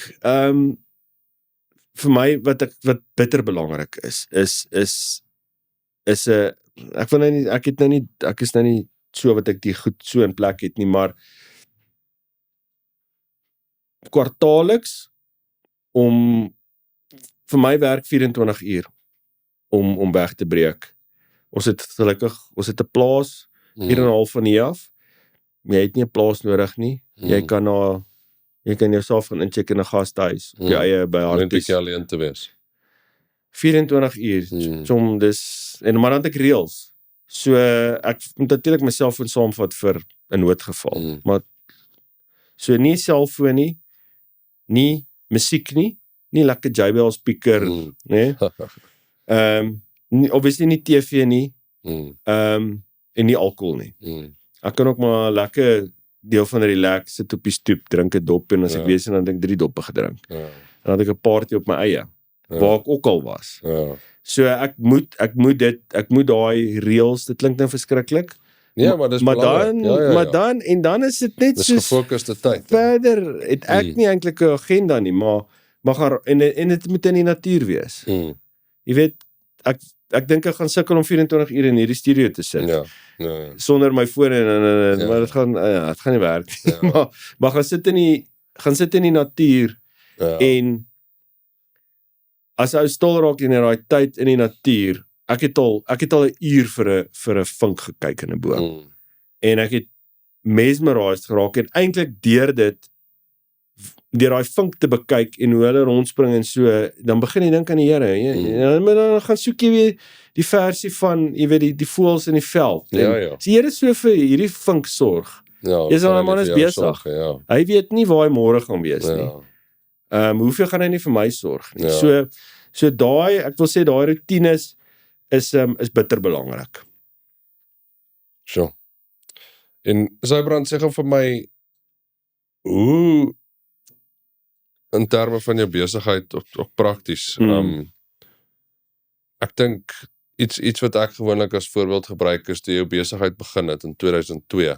vir my, wat bitter belangrik is ek is nou nie so wat ek die goed so in plek het nie, maar kwartaalliks, vir my werk 24 uur, om weg te breek. Ons het 'n plaas, 4,5 van hier af. Jy het nie 'n plaas nodig nie. Jy kan jouself gaan incheck in 'n gastehuis, op jou eie, by Harties. Net bietjie alleen te wees. 24 uur, maar dan het ek reëls. So, ek moet natuurlik myself saamvat vir 'n noodgeval. Maar, so nie selfoon nie musiek nie lekker JBL speaker, nee. Obviously nie TV nie, en nie alkohol nie. Ek kan ook maar lekker deel van relax, sit op die stoep, drink 'n dop, en as ek wees, dan het ek 3 doppe gedrink. En dan het ek 'n party op my eie, waar ek ook al was. So ek moet daai reëls, dit klink nou verskriklik. Ja, maar dis belangrik. En dan is dit net dis soos gefokuste tyd. Verder het ek nie eintlik 'n agenda nie, maar en dit moet in die natuur wees. Jy weet, ek dink ek gaan sukkel om 24 uur in hierdie studio te sit. Sonder my foon maar dit gaan nie werk nie. Maar gaan sit in die natuur, en as ou stil raak in daai tyd in die natuur, ek het al 'n uur vir 'n vink gekyk in 'n boom. En ek het mesmerized geraak, en eintlik deur daai vink te bekyk en hoe hulle rondspring en so, dan begin jy dink aan die Here. Dan gaan soek jy weer die versie van, jy weet, die voëls in die veld. Ja, En ja. as die Here so vir hierdie vink sorg, Ja, is gaan dan hy man nie is vir jou besig. sorg, Ja, Hy weet nie waar hy môre gaan wees nie. ja, Hoeveel gaan hy nie vir my sorg nie. Ja. So daai, ek wil sê daai routines is bitter belangrik. sure. En Sybrand, sê gou vir my, hoe in terme van jou besigheid op prakties, ek dink iets wat ek gewoonlik as voorbeeld gebruik is, toe jou besigheid begin het in 2002,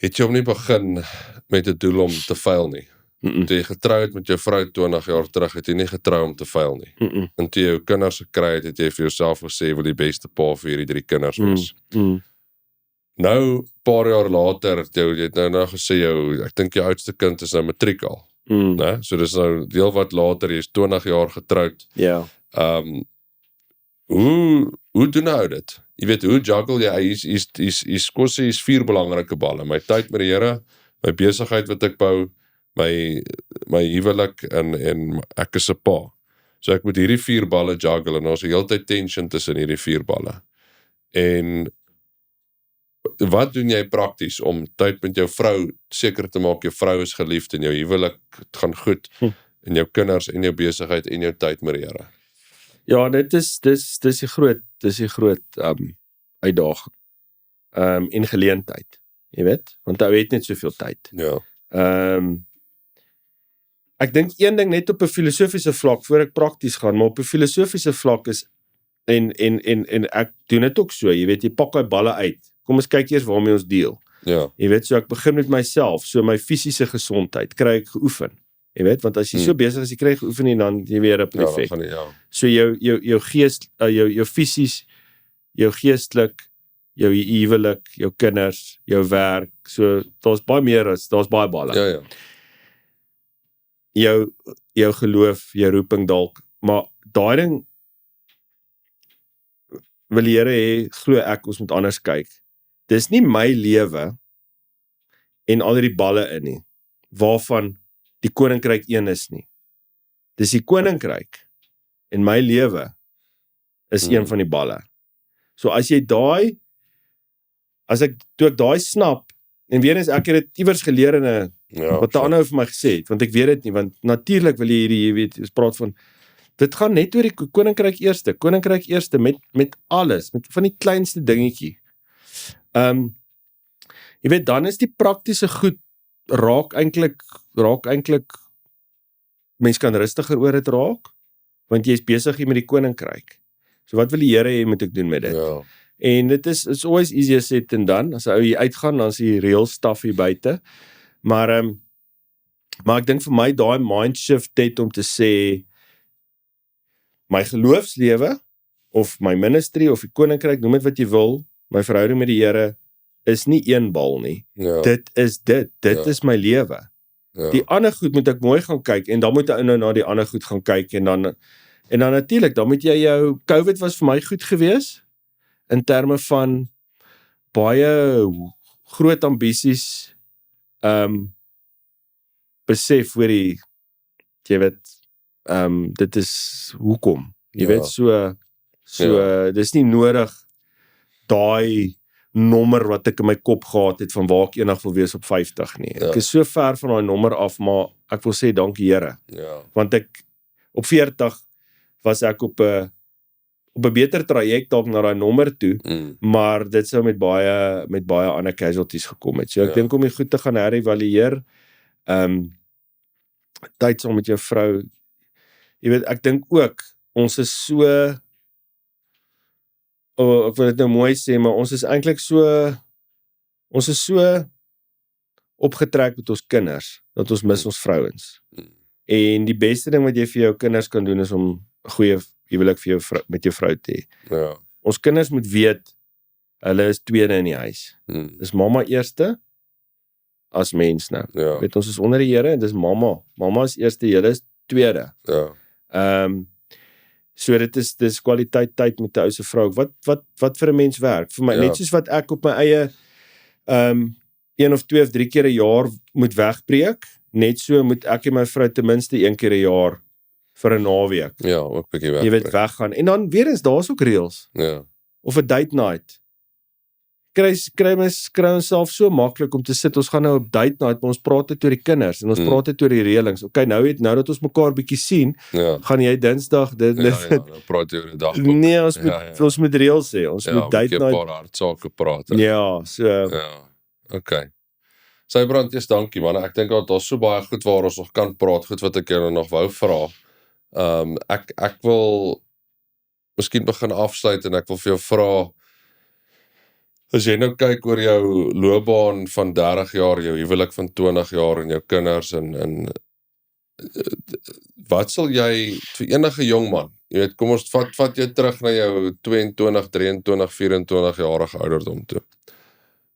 het jy hom nie begin met 'n doel om te faal nie. Toe jy getrou het met jou vrou 20 jaar terug, het jy nie getrou om te faal nie. En toe jy jou kinders gekry het jy vir jouself gesê, wil die beste pa vir hierdie 3 kinders wees. Nou, paar jaar later, jy het nou gesê, ek dink jou oudste kind is nou matriek al. Né? So dis nou deel wat later, jy is 20 jaar getroud. Ja. Hoe doen nou dit? Jy weet, hoe juggle jy, hier is 4 belangrike balle, my tyd met die Here, my besigheid wat ek bou, my huwelik en ek is 'n pa. So ek moet hierdie 4 balle juggle en ons het heeltyd tension tussen hierdie 4 balle. En wat doen jy prakties om tyd met jou vrou seker te maak jou vrou is geliefd en jou huwelik gaan goed en jou kinders en jou besigheid en jou tyd met die Here? Ja, dis die groot uitdaging. En geleentheid, jy weet, want hy het net soveel tyd. Ja. Ek dink een ding net op 'n filosofiese vlak voor ek prakties gaan, maar op 'n filosofiese vlak is en ek doen dit ook so, jy weet, jy pak daai balle uit. Kom ons kyk eers waarmee ons deel. Ja. Jy weet, so ek begin met myself, so my fisiese gesondheid kry ek geoefen. Jy weet, want as jy so besig is, jy kry geoefen en dan jy weer 'n effek. So jou gees, jou fisies, jou geestelik, jou huwelik, jou kinders, jou werk, so daar's baie meer daar's baie balle. Ja. Jou geloof, jou roeping dalk, maar daai ding wil die Here hê, glo ek, ons moet anders kyk. Dis nie my lewe en al die balle in nie, waarvan die koninkryk een is nie. Dis die koninkryk en my lewe is een van die balle. So as jy toe ek daai snap, en weer eens ek het dit iewers geleer in 'n wat 'n ander vir my gesê het, want ek weet dit nie, want natuurlik wil jy weet, ons praat van, dit gaan net oor die koninkryk eerste met alles, met van die kleinste dingetjie. Jy weet, dan is die praktiese goed raak eintlik mens kan rustiger oor dit raak, want jy is besig hier met die koninkryk. So wat wil die Here hê moet ek doen met dit? Ja. En dit is always easier said than done. As 'n ou hier uitgaan, dan is die real stuff hier buite. Maar ek dink vir my daai mind shift het om te sê my geloofslewe of my ministry of die koninkryk, noem dit wat jy wil, my verhouding met die Here is nie een bal nie. Ja. Dit is is my lewe. Ja. Die ander goed moet ek mooi gaan kyk en dan moet ek nou na die ander goed gaan kyk en dan natuurlik, dan moet jy jou COVID was vir my goed gewees in terme van baie groot ambisies besef oor jy weet dit is hoekom. Jy weet so dis nie nodig daai nommer wat ek in my kop gehad het van waar ek eendag wil wees op 50 nie. Ek is so ver van daai nommer af, maar ek wil sê dankie Here. Ja. Want ek op 40 was ek op 'n beter traject dalk na daai nommer toe, maar dit sou met baie ander casualties gekom het. So ek dink om die goed te gaan herëvalueer, tyd saam met jou vrou. Jy weet, ek dink ook ons is so ek wil dit nou mooi sê, maar ons is eintlik so opgetrek met ons kinders, dat ons mis ons vrouens. En die beste ding wat jy vir jou kinders kan doen, is om 'n goeie huwelik vir jou met jou vrou te hê. Ja. Ons kinders moet weet, hulle is tweede in die huis. Dis mamma eerste, as mens nou. Ja. Weet, ons is onder die Here, en dis mamma. Mamma is eerste, julle is tweede. Ja. So dis kwaliteit tyd met 'n ou se vrou. Wat vir 'n mens werk? Vir my, net soos wat ek op my eie 1 of 2 of 3 keer 'n jaar moet wegpreek, net so moet ek en my vrou ten minste 1 keer 'n jaar vir 'n naweek. Ja, ook bietjie Jy weet, wegbring. weggaan. En dan weer eens, daar's ook reëls. Ja. Of 'n date night. Kry myself so maklik om te sit, ons gaan nou op date night, maar ons praat net oor die kinders, en ons praat net oor die reëlings. Okay, nou dat ons mekaar bietjie sien, Ja. gaan jy Dinsdag, Nou praat jy oor die dag. nee, ons Ja. ons moet reëls hê, ons moet date Ja, 'n night, paar hartsake praat. ja, so, Ja, okay. Sybrand, yes, dankie man. Ek dink daar's so baie goed waar ons nog kan praat, goed wat ek jou nog wou vra. Ek wil miskien begin afsluit en ek wil vir jou vra, as jy nou kyk oor jou loopbaan van 30 jaar, jou huwelik van 20 jaar en jou kinders en wat sal jy vir enige jong man, jy weet, kom ons vat jy terug na jou 22, 23, 24 jarige ouderdom toe.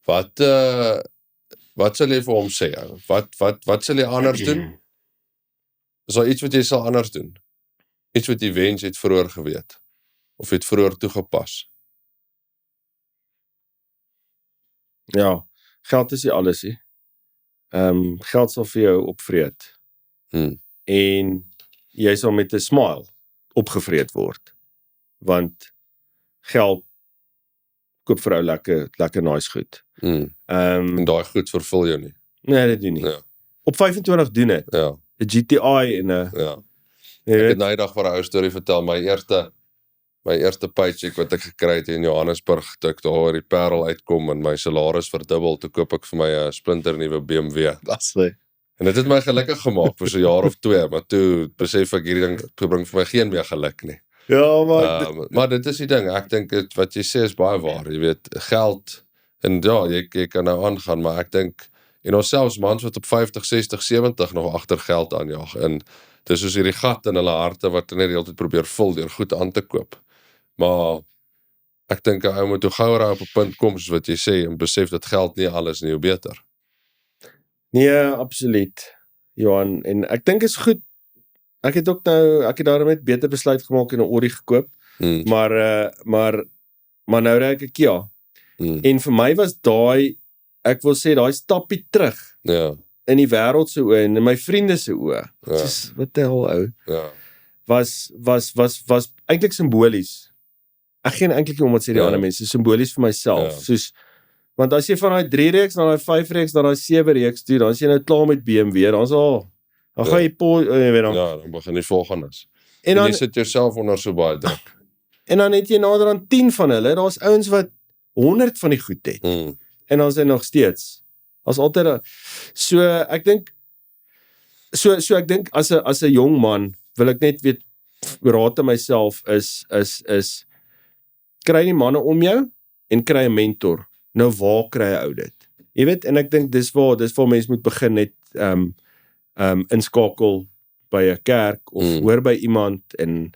Wat sal jy vir hom sê? Wat sal jy anders doen? Is daar iets wat jy sal anders doen? Iets wat jy wens jy het vroeër geweet? Of jy het vroeër toegepas? ja, geld is nie alles nie. Geld sal vir jou opvreet. En jy sal met 'n smile opgevreet word. Want geld koop vir ou lekker nice goed. En daai goed vervul jou nie. Nee, dit doen nie. Ja. Op 25 doen dit. Ja, 'n GTI en 'n ja. jy Ek weet, het nou die dag vir 'n ou storie vertel, my eerste paycheck wat ek gekry het in Johannesburg, toe ek daar oor die Parel uitkom en my salaris verdubbel, toe koop ek vir my 'n splinter nuwe BMW. En dit het my gelukkig gemaak vir so 'n jaar of 2, maar toe besef ek hierdie ding bring vir my geen meer geluk nie. ja, maar Maar dit is die ding, ek dink wat jy sê is baie waar, jy weet, geld, en ja, jy kan nou aangaan, maar ek dink, en ons selfs mans wat op 50, 60, 70 nog agter geld aanjaag, en dis soos hierdie gat in hulle harte wat net die hele tyd probeer vul deur goed aan te koop. Maar ek dink 'n ou moet hoe gouer hy op 'n punt kom, soos wat jy sê, en besef dat geld nie alles nie, hoe beter. nee, absoluut. Johan, en ek dink is goed. Ek het daarom net beter besluit gemaak en 'n Audi gekoop. Maar nou ry ek 'n Kia. En vir my was ek wil sê daai stappie terug Ja, in die wêreld se oë en in my vriende se oë. Ja. Soos wat die hel ou. ja, Was eintlik simbolies. Ek geen eintlik om wat sê die Ja. ander mense, simbolies vir myself. Ja. Soos want as jy van daai 3 reeks na daai 5 reeks na daai 7 reeks toe, dan is jy nou klaar met BMW, dan gaan jy jy weet dan. ja, dan begin die volgendes. En En dan jy sit jouself onder so baie druk. En dan het jy nader aan 10 van hulle, daar's ouens wat 100 van die goed het. En dan is hy nog steeds. As altyd so ek dink ek dink as 'n jong man wil ek net weet raad aan myself is kry die manne om jou en kry 'n mentor. Nou waar kry 'n ou dit? Jy weet, en ek dink dis waar mense moet begin net inskakel by 'n kerk of hoor by iemand en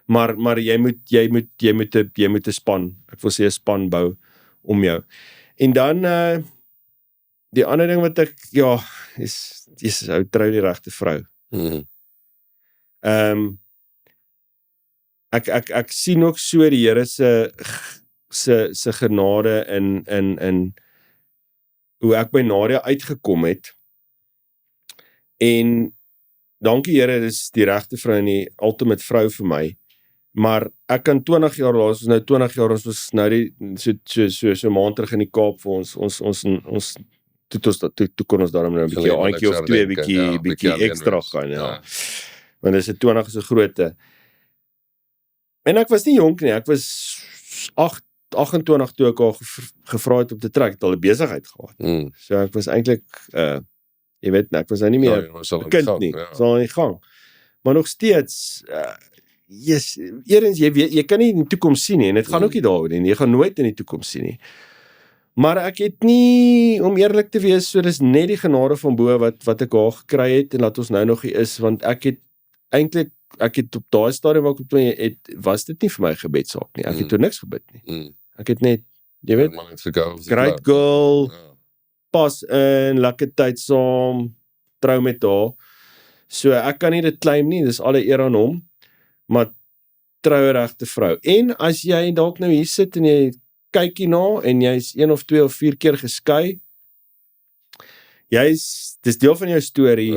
maar jy moet 'n span, ek wil sê 'n span bou om jou. En dan die ander ding wat ek is ou trou die regte vrou. Ek sien ook so die Here se genade in hoe ek by Nadia uitgekom het. En dankie Here, dis die regte vrou en die ultimate vrou vir my. Maar ek kan 20 jaar laat, ons nou 20 jaar, ons was nou die so maand terug in die Kaap vir ons toe kon ons daarom nou 'n bietjie aandjie of 2 bietjie ekstra gaan, ja. Want dis 'n 20 is 'n grootte. En ek was nie jonk nie, ek was 28 toe ek al gevra het om te trek, het al 'n besigheid gehad. So ek was eintlik jy weet, ek was nou nie meer 'n kind nie, so aan die gang. Maar nog steeds eerens jy kan nie in die toekoms sien nie en dit gaan ook nie daaroor nie. Jy gaan nooit in die toekoms sien nie. Maar ek het nie, om eerlik te wees, so dis net die genade van bo wat ek daar gekry het en laat ons nou nog hier is, want ek het op daai stadium waar ek was dit nie vir my gebedsaak nie. Ek het toe niks gebid nie. Ek het net, jy weet, great girl, pas in, lekker tyd saam, trou met haar. So ek kan nie dit claim nie, dis alle eer aan hom, maar trou regte vrou. En as jy dalk nou hier sit en jy kyk hierna en jy's 1 of 2 of 4 keer geskei, dis deel van jou storie,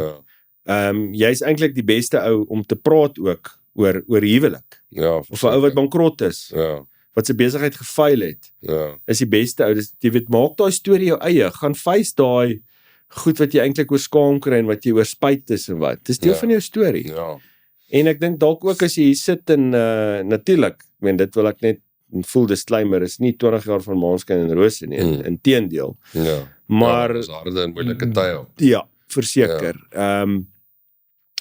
Jy's eintlik die beste ou om te praat ook oor huwelik. Ja, Of 'n ou wat bankrot is, ja, wat sy besigheid gefaal het, ja, is die beste ou. Dis jy weet, maak daai storie jou eie. Gaan face daai goed wat jy eintlik oor skaam kry en wat jy oor spyt is en wat. Dis deel van jou storie. ja, En ek dink dalk ook as jy hier sit en natuurlik, ek meen dit wil ek net 'n full disclaimer, is nie 20 jaar van maanskyn en rose nie, inteendeel. ja. Maar Dis harde en moeilike tye ook. ja, verseker.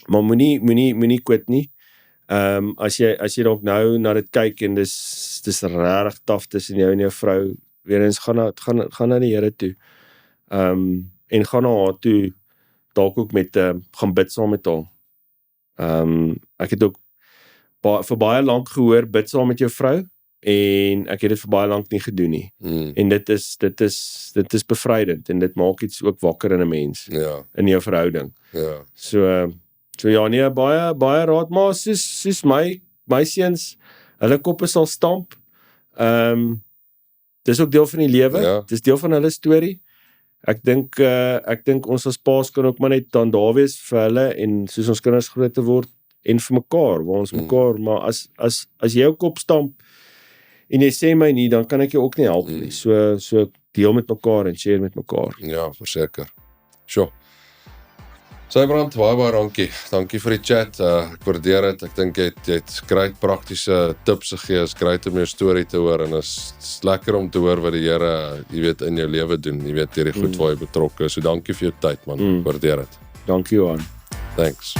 Maar moenie quit nie. As jy dalk nou na dit kyk en dis regtig taaf tussen jou en jou vrou, weer eens gaan na die Here toe. En gaan na haar toe, dalk ook met gaan bid saam met haar. Ek het ook vir baie lank gehoor bid saam met jou vrou en ek het dit vir baie lank nie gedoen nie. En dit is bevrydend en dit maak iets ook wakker in 'n mens Ja, in jou verhouding. ja, So ja, nee, baie raad, maar soos my seuns, hulle koppe sal stamp. Dis ook deel van die lewe. Ja. Dis deel van hulle storie. Ek dink ons as paas kan ook maar net dan daar wees vir hulle en soos ons kinders groter word en vir mekaar, waar ons mekaar, maar as jy jou kop stamp en jy sê my nie, dan kan ek jou ook nie help nie. So deel met mekaar en share met mekaar. ja, verseker. Sjoe. Sybrand, baie dankie. Dankie vir die chat. Ek waardeer dit. Ek dink jy het great praktiese tips gegee. Is great om jou storie te hoor en is lekker om te hoor wat die Here, jy weet, in jou lewe doen. Jy weet, hierdie goed waar jy betrokke is. So dankie vir jou tyd, man. Waardeer dit. Dankie Johan. Thanks.